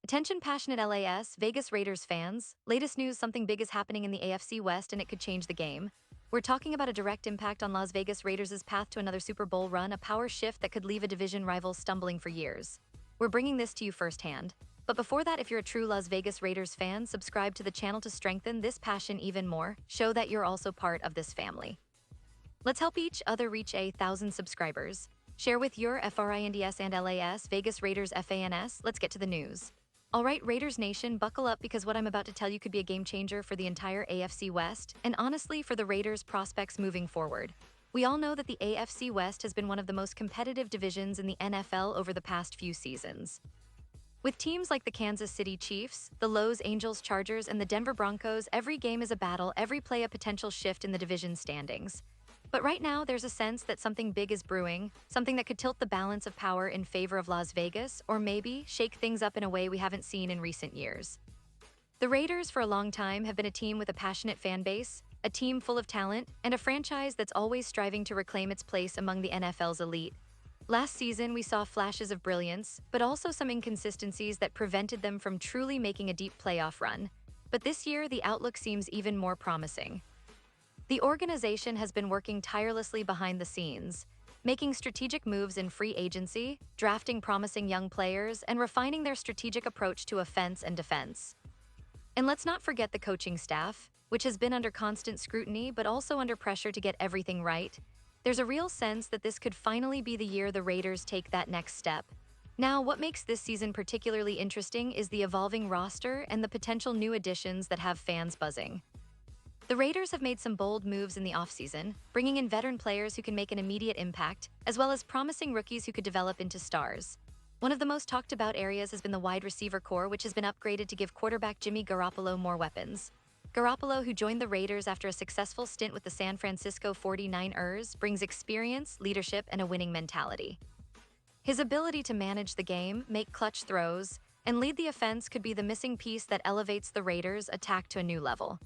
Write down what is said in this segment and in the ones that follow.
Attention passionate Las Vegas Raiders fans, latest news, something big is happening in the AFC West and it could change the game. We're talking about a direct impact on Las Vegas Raiders' path to another Super Bowl run, a power shift that could leave a division rival stumbling for years. We're bringing this to you firsthand. But before that, if you're a true Las Vegas Raiders fan, subscribe to the channel to strengthen this passion even more. Show that you're also part of this family. Let's help each other reach 1,000 subscribers. Share with your FRINDS and LAS Vegas Raiders FANS. Let's get to the news. Alright, Raiders Nation, buckle up because what I'm about to tell you could be a game changer for the entire AFC West, and honestly for the Raiders' prospects moving forward. We all know that the AFC West has been one of the most competitive divisions in the NFL over the past few seasons. With teams like the Kansas City Chiefs, the Los Angeles Chargers, and the Denver Broncos, every game is a battle, every play a potential shift in the division standings. But right now, there's a sense that something big is brewing, something that could tilt the balance of power in favor of Las Vegas, or maybe shake things up in a way we haven't seen in recent years. The Raiders, for a long time, have been a team with a passionate fan base, a team full of talent, and a franchise that's always striving to reclaim its place among the NFL's elite. Last season, we saw flashes of brilliance, but also some inconsistencies that prevented them from truly making a deep playoff run. But this year, the outlook seems even more promising. The organization has been working tirelessly behind the scenes, making strategic moves in free agency, drafting promising young players, and refining their strategic approach to offense and defense. And let's not forget the coaching staff, which has been under constant scrutiny but also under pressure to get everything right. There's a real sense that this could finally be the year the Raiders take that next step. Now, what makes this season particularly interesting is the evolving roster and the potential new additions that have fans buzzing. The Raiders have made some bold moves in the offseason, bringing in veteran players who can make an immediate impact, as well as promising rookies who could develop into stars. One of the most talked about areas has been the wide receiver core, which has been upgraded to give quarterback Jimmy Garoppolo more weapons. Garoppolo, who joined the Raiders after a successful stint with the San Francisco 49ers, brings experience, leadership, and a winning mentality. His ability to manage the game, make clutch throws, and lead the offense could be the missing piece that elevates the Raiders' attack to a new level.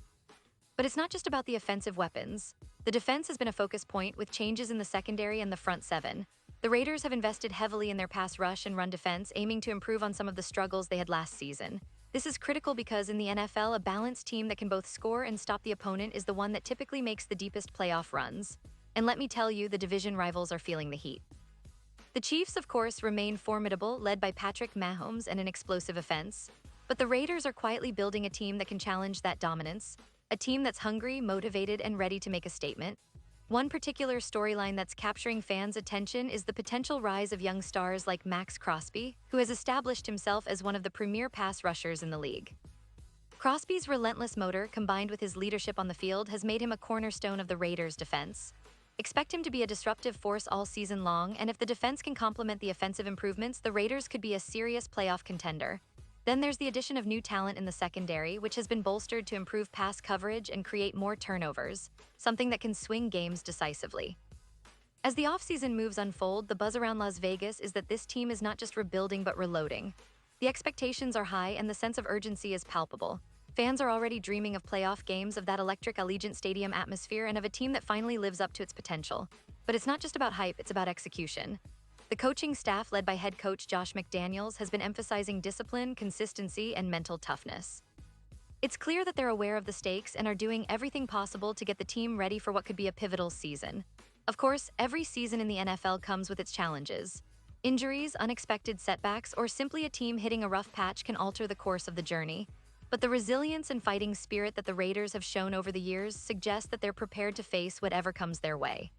But it's not just about the offensive weapons. The defense has been a focus point with changes in the secondary and the front seven. The Raiders have invested heavily in their pass rush and run defense, aiming to improve on some of the struggles they had last season. This is critical because in the NFL, a balanced team that can both score and stop the opponent is the one that typically makes the deepest playoff runs. And let me tell you, the division rivals are feeling the heat. The Chiefs, of course, remain formidable, led by Patrick Mahomes and an explosive offense. But the Raiders are quietly building a team that can challenge that dominance. A team that's hungry, motivated, and ready to make a statement. One particular storyline that's capturing fans' attention is the potential rise of young stars like Max Crosby, who has established himself as one of the premier pass rushers in the league. Crosby's relentless motor, combined with his leadership on the field, has made him a cornerstone of the Raiders' defense. Expect him to be a disruptive force all season long, and if the defense can complement the offensive improvements, the Raiders could be a serious playoff contender. Then there's the addition of new talent in the secondary, which has been bolstered to improve pass coverage and create more turnovers, something that can swing games decisively. As the offseason moves unfold, the buzz around Las Vegas is that this team is not just rebuilding but reloading. The expectations are high and the sense of urgency is palpable. Fans are already dreaming of playoff games, of that electric Allegiant Stadium atmosphere, and of a team that finally lives up to its potential. But it's not just about hype, it's about execution. The coaching staff, led by head coach Josh McDaniels, has been emphasizing discipline, consistency, and mental toughness. It's clear that they're aware of the stakes and are doing everything possible to get the team ready for what could be a pivotal season. Of course, every season in the NFL comes with its challenges. Injuries, unexpected setbacks, or simply a team hitting a rough patch can alter the course of the journey. But the resilience and fighting spirit that the Raiders have shown over the years suggests that they're prepared to face whatever comes their way.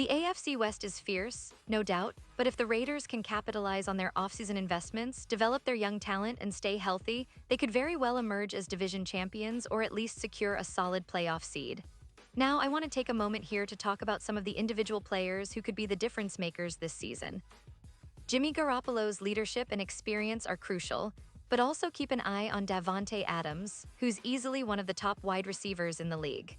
The AFC West is fierce, no doubt, but if the Raiders can capitalize on their offseason investments, develop their young talent, and stay healthy, they could very well emerge as division champions or at least secure a solid playoff seed. Now, I want to take a moment here to talk about some of the individual players who could be the difference makers this season. Jimmy Garoppolo's leadership and experience are crucial, but also keep an eye on Davante Adams, who's easily one of the top wide receivers in the league.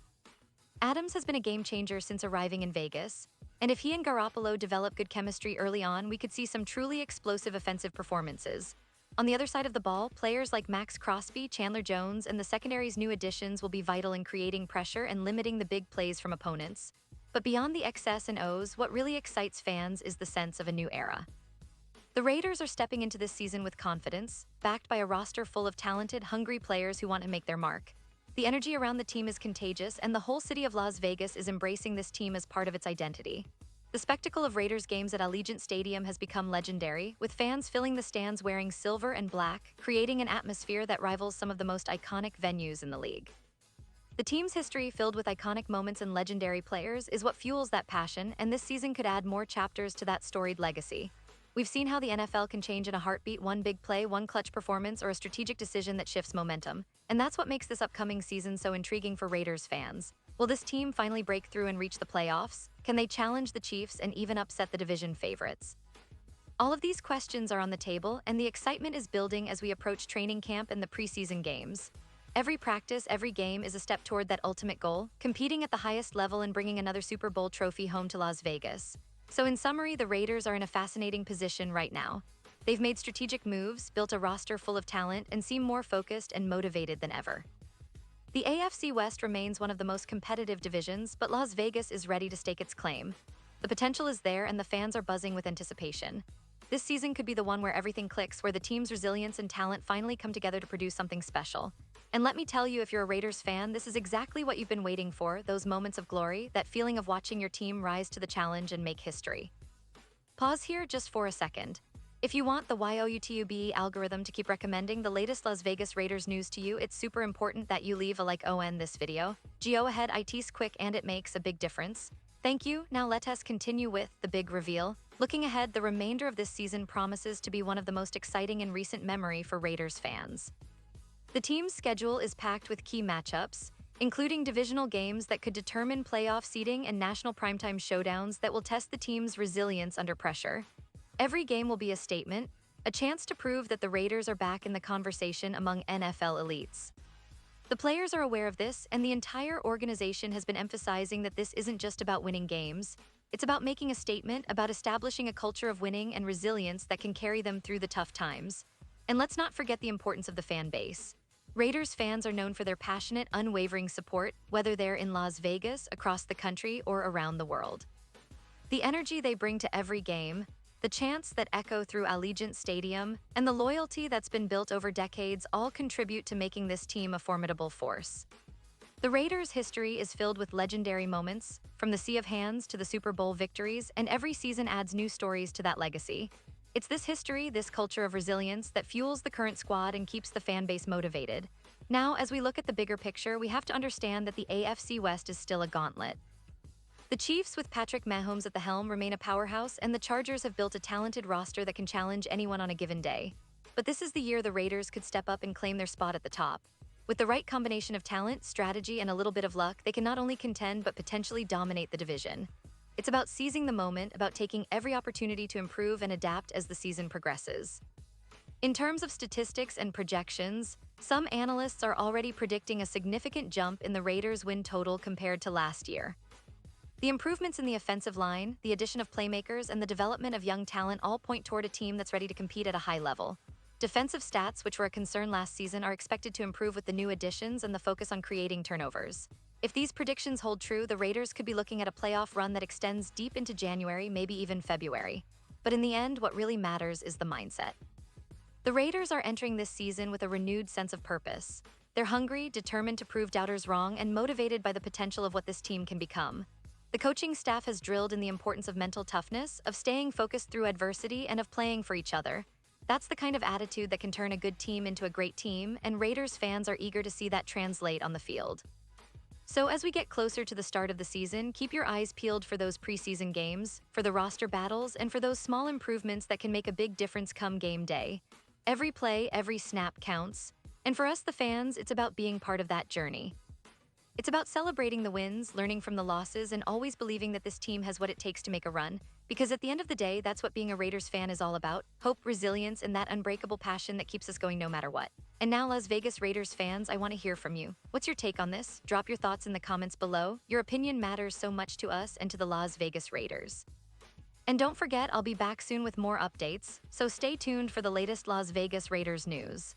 Adams has been a game changer since arriving in Vegas, and if he and Garoppolo develop good chemistry early on, we could see some truly explosive offensive performances. On the other side of the ball, players like Max Crosby, Chandler Jones, and the secondary's new additions will be vital in creating pressure and limiting the big plays from opponents. But beyond the X's and O's, what really excites fans is the sense of a new era. The Raiders are stepping into this season with confidence, backed by a roster full of talented, hungry players who want to make their mark. The energy around the team is contagious, and the whole city of Las Vegas is embracing this team as part of its identity. The spectacle of Raiders games at Allegiant Stadium has become legendary, with fans filling the stands wearing silver and black, creating an atmosphere that rivals some of the most iconic venues in the league. The team's history, filled with iconic moments and legendary players, is what fuels that passion, and this season could add more chapters to that storied legacy. We've seen how the NFL can change in a heartbeat: one big play, one clutch performance, or a strategic decision that shifts momentum. And that's what makes this upcoming season so intriguing for Raiders fans. Will this team finally break through and reach the playoffs? Can they challenge the Chiefs and even upset the division favorites? All of these questions are on the table, and the excitement is building as we approach training camp and the preseason games. Every practice, every game is a step toward that ultimate goal, competing at the highest level and bringing another Super Bowl trophy home to Las Vegas. So in summary, the Raiders are in a fascinating position right now. They've made strategic moves, built a roster full of talent, and seem more focused and motivated than ever. The AFC West remains one of the most competitive divisions, but Las Vegas is ready to stake its claim. The potential is there, and the fans are buzzing with anticipation. This season could be the one where everything clicks, where the team's resilience and talent finally come together to produce something special. And let me tell you, if you're a Raiders fan, this is exactly what you've been waiting for: those moments of glory, that feeling of watching your team rise to the challenge and make history. Pause here just for a second. If you want the YouTube algorithm to keep recommending the latest Las Vegas Raiders news to you, it's super important that you leave a like on this video. Go ahead, it's quick and it makes a big difference. Thank you. Now let us continue with the big reveal. Looking ahead, the remainder of this season promises to be one of the most exciting in recent memory for Raiders fans. The team's schedule is packed with key matchups, including divisional games that could determine playoff seeding and national primetime showdowns that will test the team's resilience under pressure. Every game will be a statement, a chance to prove that the Raiders are back in the conversation among NFL elites. The players are aware of this, and the entire organization has been emphasizing that this isn't just about winning games. It's about making a statement, about establishing a culture of winning and resilience that can carry them through the tough times. And let's not forget the importance of the fan base. Raiders fans are known for their passionate, unwavering support, whether they're in Las Vegas, across the country, or around the world. The energy they bring to every game, the chants that echo through Allegiant Stadium, and the loyalty that's been built over decades all contribute to making this team a formidable force. The Raiders' history is filled with legendary moments, from the Sea of Hands to the Super Bowl victories, and every season adds new stories to that legacy. It's this history, this culture of resilience, that fuels the current squad and keeps the fan base motivated. Now, as we look at the bigger picture, we have to understand that the AFC West is still a gauntlet. The Chiefs, with Patrick Mahomes at the helm, remain a powerhouse, and the Chargers have built a talented roster that can challenge anyone on a given day. But this is the year the Raiders could step up and claim their spot at the top. With the right combination of talent, strategy, and a little bit of luck, they can not only contend but potentially dominate the division. It's about seizing the moment, about taking every opportunity to improve and adapt as the season progresses. In terms of statistics and projections, some analysts are already predicting a significant jump in the Raiders' win total compared to last year. The improvements in the offensive line, the addition of playmakers, and the development of young talent all point toward a team that's ready to compete at a high level. Defensive stats, which were a concern last season, are expected to improve with the new additions and the focus on creating turnovers. If these predictions hold true, the Raiders could be looking at a playoff run that extends deep into January, maybe even February. But in the end, what really matters is the mindset. The Raiders are entering this season with a renewed sense of purpose. They're hungry, determined to prove doubters wrong, and motivated by the potential of what this team can become. The coaching staff has drilled in the importance of mental toughness, of staying focused through adversity, and of playing for each other. That's the kind of attitude that can turn a good team into a great team, and Raiders fans are eager to see that translate on the field. So as we get closer to the start of the season, keep your eyes peeled for those preseason games, for the roster battles, and for those small improvements that can make a big difference come game day. Every play, every snap counts. And for us, the fans, it's about being part of that journey. It's about celebrating the wins, learning from the losses, and always believing that this team has what it takes to make a run. Because at the end of the day, that's what being a Raiders fan is all about: hope, resilience, and that unbreakable passion that keeps us going no matter what. And now, Las Vegas Raiders fans, I want to hear from you. What's your take on this? Drop your thoughts in the comments below. Your opinion matters so much to us and to the Las Vegas Raiders. And don't forget, I'll be back soon with more updates, so stay tuned for the latest Las Vegas Raiders news.